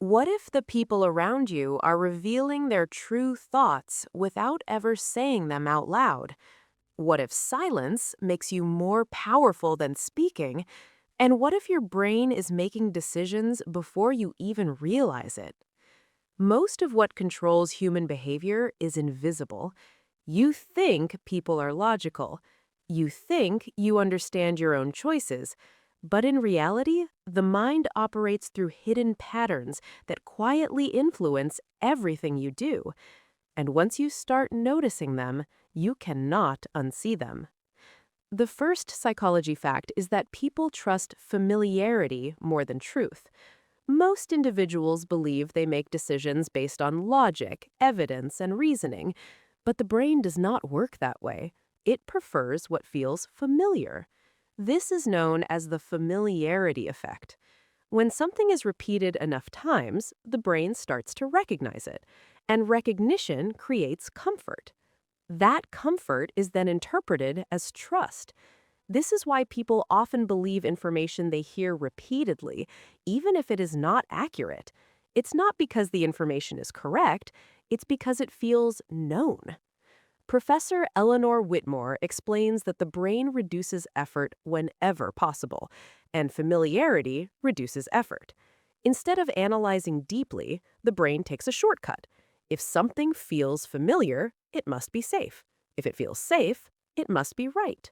What if the people around you are revealing their true thoughts without ever saying them out loud? What if silence makes you more powerful than speaking? And what if your brain is making decisions before you even realize it? Most of what controls human behavior is invisible. You think people are logical. You think you understand your own choices. But in reality, the mind operates through hidden patterns that quietly influence everything you do. And once you start noticing them, you cannot unsee them. The first psychology fact is that people trust familiarity more than truth. Most individuals believe they make decisions based on logic, evidence, and reasoning, but the brain does not work that way. It prefers what feels familiar. This is known as the familiarity effect. When something is repeated enough times, the brain starts to recognize it, and recognition creates comfort. That comfort is then interpreted as trust. This is why people often believe information they hear repeatedly, even if it is not accurate. It's not because the information is correct, it's because it feels known. Professor Eleanor Whitmore explains that the brain reduces effort whenever possible, and familiarity reduces effort. Instead of analyzing deeply, the brain takes a shortcut. If something feels familiar, it must be safe. If it feels safe, it must be right.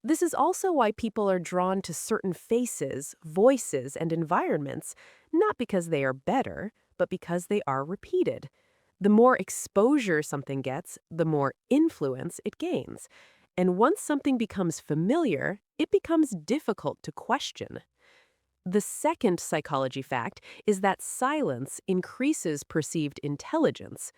This is also why people are drawn to certain faces, voices, and environments, not because they are better, but because they are repeated. The more exposure something gets, the more influence it gains. And once something becomes familiar, it becomes difficult to question. The second psychology fact is that silence increases perceived intelligence.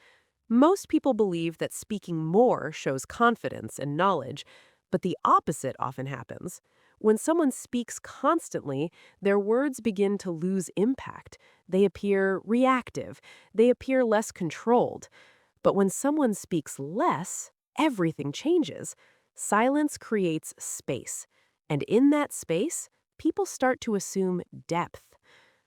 Most people believe that speaking more shows confidence and knowledge, but the opposite often happens. When someone speaks constantly, their words begin to lose impact. They appear reactive. They appear less controlled. But when someone speaks less, everything changes. Silence creates space. And in that space, people start to assume depth.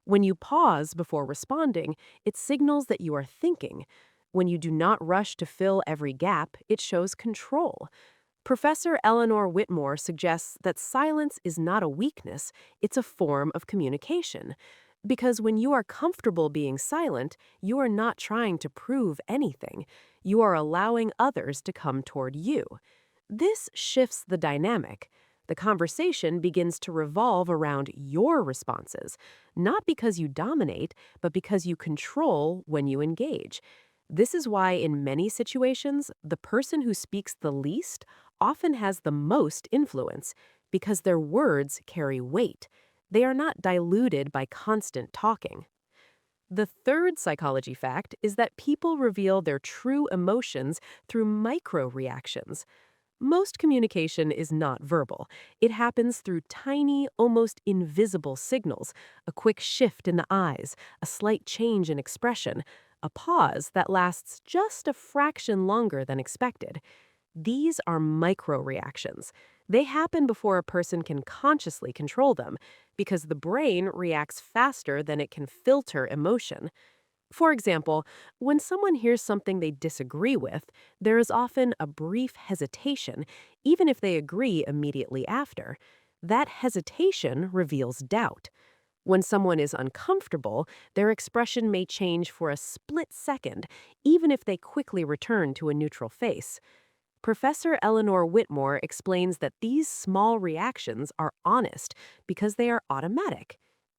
When you pause before responding, it signals that you are thinking. When you do not rush to fill every gap, it shows control. Professor Eleanor Whitmore suggests that silence is not a weakness, it's a form of communication. Because when you are comfortable being silent, you are not trying to prove anything. You are allowing others to come toward you. This shifts the dynamic. The conversation begins to revolve around your responses, not because you dominate, but because you control when you engage. This is why, in many situations, the person who speaks the least often has the most influence, because their words carry weight. They are not diluted by constant talking. The third psychology fact is that people reveal their true emotions through micro reactions. Most communication is not verbal. It happens through tiny, almost invisible signals, a quick shift in the eyes, a slight change in expression, a pause that lasts just a fraction longer than expected. These are micro reactions. They happen before a person can consciously control them, because the brain reacts faster than it can filter emotion. For example, when someone hears something they disagree with, there is often a brief hesitation, even if they agree immediately after. That hesitation reveals doubt. When someone is uncomfortable, their expression may change for a split second, even if they quickly return to a neutral face. Professor Eleanor Whitmore explains that these small reactions are honest because they are automatic.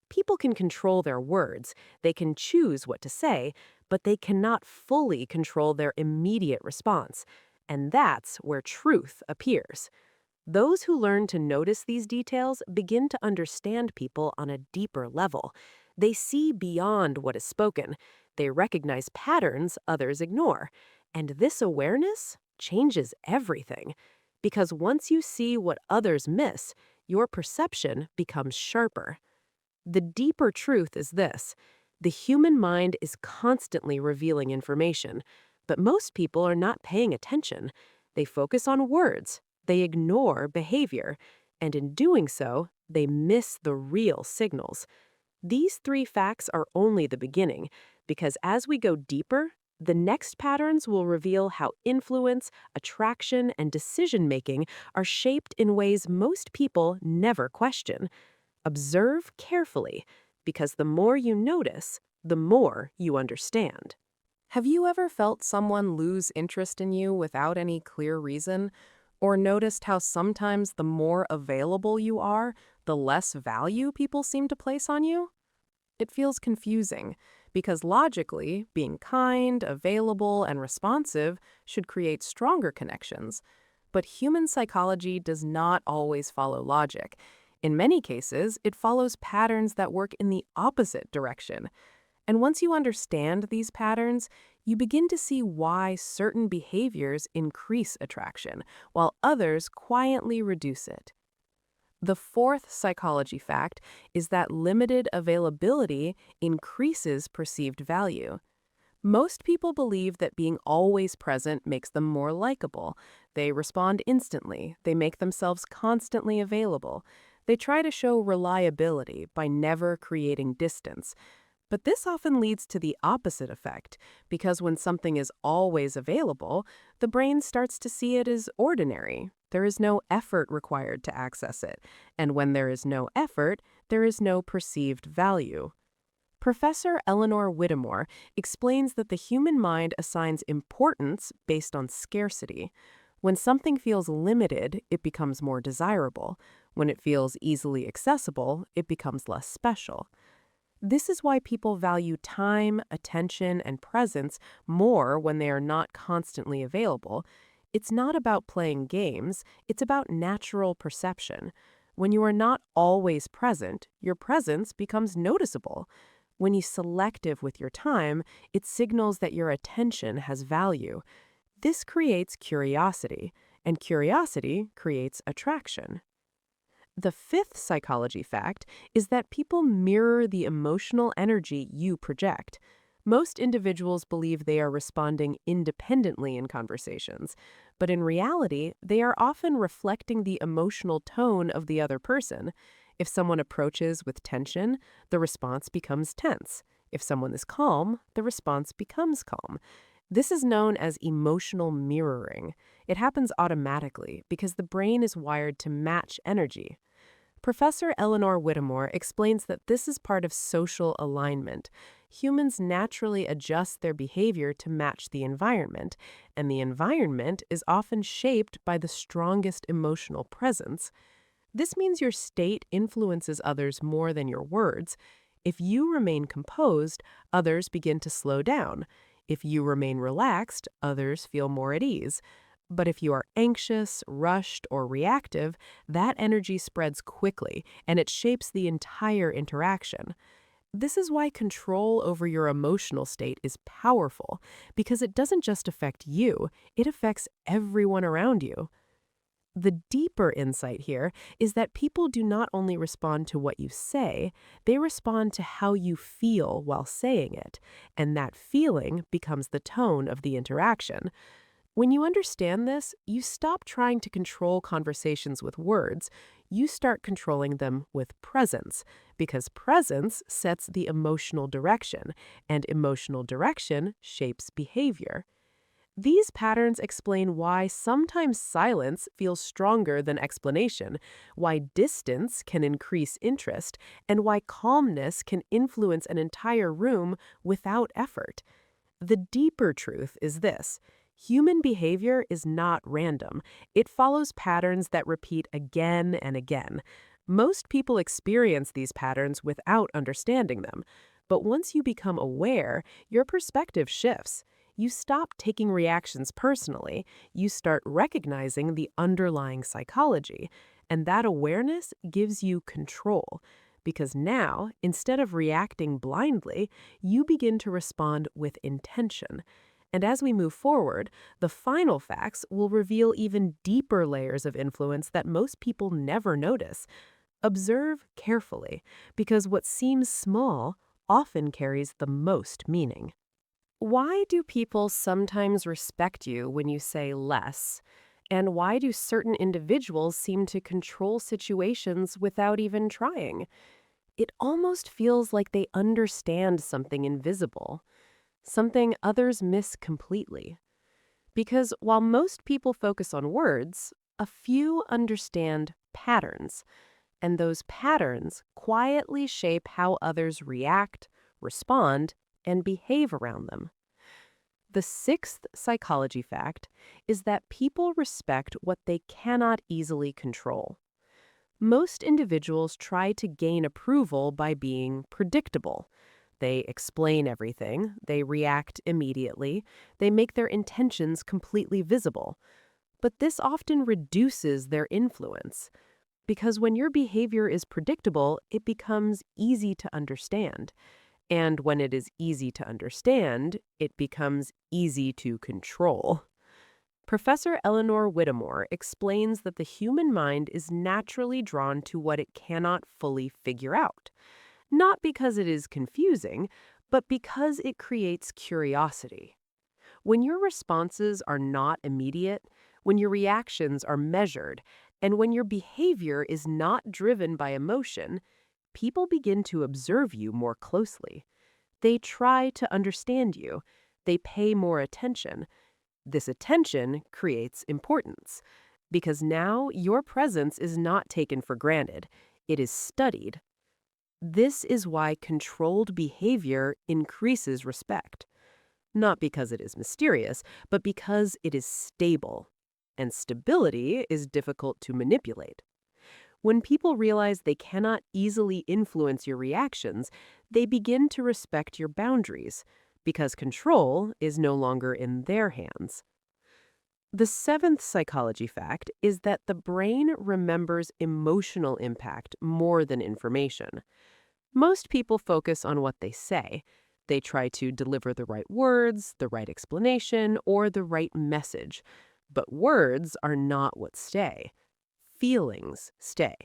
People can control their words, they can choose what to say, but they cannot fully control their immediate response. And that's where truth appears. Those who learn to notice these details begin to understand people on a deeper level. They see beyond what is spoken. They recognize patterns others ignore. And this awareness changes everything. Because once you see what others miss, your perception becomes sharper. The deeper truth is this: the human mind is constantly revealing information, but most people are not paying attention. They focus on words, they ignore behavior, and in doing so, they miss the real signals. These three facts are only the beginning, because as we go deeper, the next patterns will reveal how influence, attraction, and decision making are shaped in ways most people never question. Observe carefully, because the more you notice, the more you understand. Have you ever felt someone lose interest in you without any clear reason? Or noticed how sometimes the more available you are, the less value people seem to place on you? It feels confusing, because logically, being kind, available, and responsive should create stronger connections. But human psychology does not always follow logic. In many cases, it follows patterns that work in the opposite direction. And once you understand these patterns, you begin to see why certain behaviors increase attraction, while others quietly reduce it. The fourth psychology fact is that limited availability increases perceived value. Most people believe that being always present makes them more likable. They respond instantly. They make themselves constantly available. They try to show reliability by never creating distance. But this often leads to the opposite effect, because when something is always available, the brain starts to see it as ordinary. There is no effort required to access it, and when there is no effort, there is no perceived value. Professor Eleanor Whitmore explains that the human mind assigns importance based on scarcity. When something feels limited, it becomes more desirable. When it feels easily accessible, it becomes less special. This is why people value time, attention, and presence more when they are not constantly available. It's not about playing games, it's about natural perception. When you are not always present, your presence becomes noticeable. When you're selective with your time, it signals that your attention has value. This creates curiosity, and curiosity creates attraction. The fifth psychology fact is that people mirror the emotional energy you project. Most individuals believe they are responding independently in conversations, but in reality, they are often reflecting the emotional tone of the other person. If someone approaches with tension, the response becomes tense. If someone is calm, the response becomes calm. This is known as emotional mirroring. It happens automatically because the brain is wired to match energy. Professor Eleanor Whitmore explains that this is part of social alignment. Humans naturally adjust their behavior to match the environment, and the environment is often shaped by the strongest emotional presence. This means your state influences others more than your words. If you remain composed, others begin to slow down. If you remain relaxed, others feel more at ease. But if you are anxious, rushed, or reactive, that energy spreads quickly and it shapes the entire interaction. This is why control over your emotional state is powerful, because it doesn't just affect you, it affects everyone around you. The deeper insight here is that people do not only respond to what you say, they respond to how you feel while saying it, and that feeling becomes the tone of the interaction. When you understand this, you stop trying to control conversations with words. You start controlling them with presence, because presence sets the emotional direction, and emotional direction shapes behavior. These patterns explain why sometimes silence feels stronger than explanation, why distance can increase interest, and why calmness can influence an entire room without effort. The deeper truth is this: human behavior is not random. It follows patterns that repeat again and again. Most people experience these patterns without understanding them. But once you become aware, your perspective shifts. You stop taking reactions personally. You start recognizing the underlying psychology. And that awareness gives you control. Because now, instead of reacting blindly, you begin to respond with intention. And as we move forward, the final facts will reveal even deeper layers of influence that most people never notice. Observe carefully, because what seems small often carries the most meaning. Why do people sometimes respect you when you say less? And why do certain individuals seem to control situations without even trying? It almost feels like they understand something invisible, something others miss completely. Because while most people focus on words, a few understand patterns, and those patterns quietly shape how others react, respond, and behave around them. The sixth psychology fact is that people respect what they cannot easily control. Most individuals try to gain approval by being predictable. They explain everything, they react immediately, they make their intentions completely visible. But this often reduces their influence, because when your behavior is predictable, it becomes easy to understand. And when it is easy to understand, it becomes easy to control. Professor Eleanor Whitmore explains that the human mind is naturally drawn to what it cannot fully figure out, not because it is confusing, but because it creates curiosity. When your responses are not immediate, when your reactions are measured, and when your behavior is not driven by emotion, people begin to observe you more closely. They try to understand you. They pay more attention. This attention creates importance, because now your presence is not taken for granted. It is studied. This is why controlled behavior increases respect. Not because it is mysterious, but because it is stable. And stability is difficult to manipulate. When people realize they cannot easily influence your reactions, they begin to respect your boundaries, because control is no longer in their hands. The seventh psychology fact is that the brain remembers emotional impact more than information. Most people focus on what they say. They try to deliver the right words, the right explanation, or the right message. But words are not what stay. Feelings stay.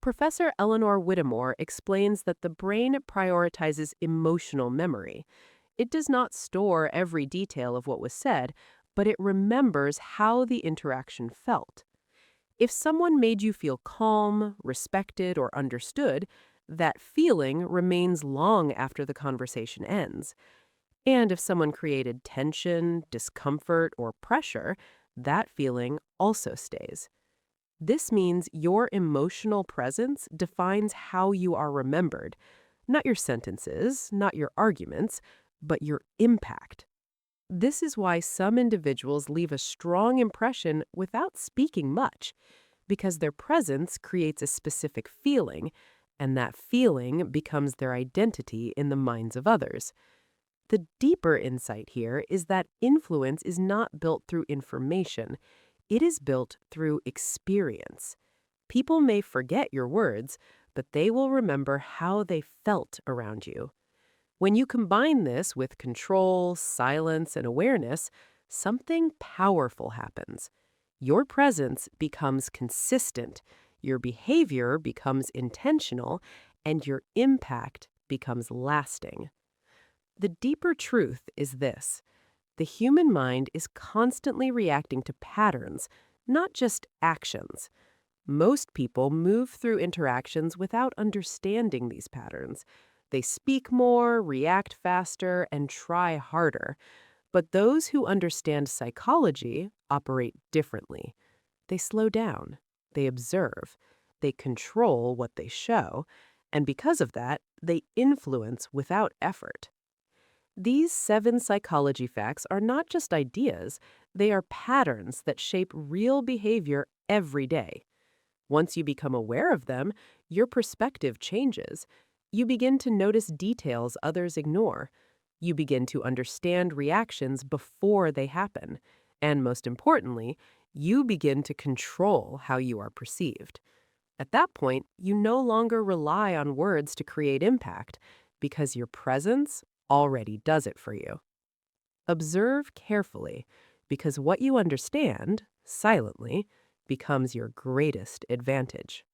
Professor Eleanor Whitmore explains that the brain prioritizes emotional memory. It does not store every detail of what was said, but it remembers how the interaction felt. If someone made you feel calm, respected, or understood, that feeling remains long after the conversation ends. And if someone created tension, discomfort, or pressure, that feeling also stays. This means your emotional presence defines how you are remembered, not your sentences, not your arguments, but your impact. This is why some individuals leave a strong impression without speaking much, because their presence creates a specific feeling, and that feeling becomes their identity in the minds of others. The deeper insight here is that influence is not built through information, it is built through experience. People may forget your words, but they will remember how they felt around you. When you combine this with control, silence, and awareness, something powerful happens. Your presence becomes consistent, your behavior becomes intentional, and your impact becomes lasting. The deeper truth is this: the human mind is constantly reacting to patterns, not just actions. Most people move through interactions without understanding these patterns. They speak more, react faster, and try harder. But those who understand psychology operate differently. They slow down, they observe, they control what they show, and because of that, they influence without effort. These seven psychology facts are not just ideas, they are patterns that shape real behavior every day. Once you become aware of them, your perspective changes. You begin to notice details others ignore. You begin to understand reactions before they happen. And most importantly, you begin to control how you are perceived. At that point, you no longer rely on words to create impact, because your presence already does it for you. Observe carefully, because what you understand, silently, becomes your greatest advantage.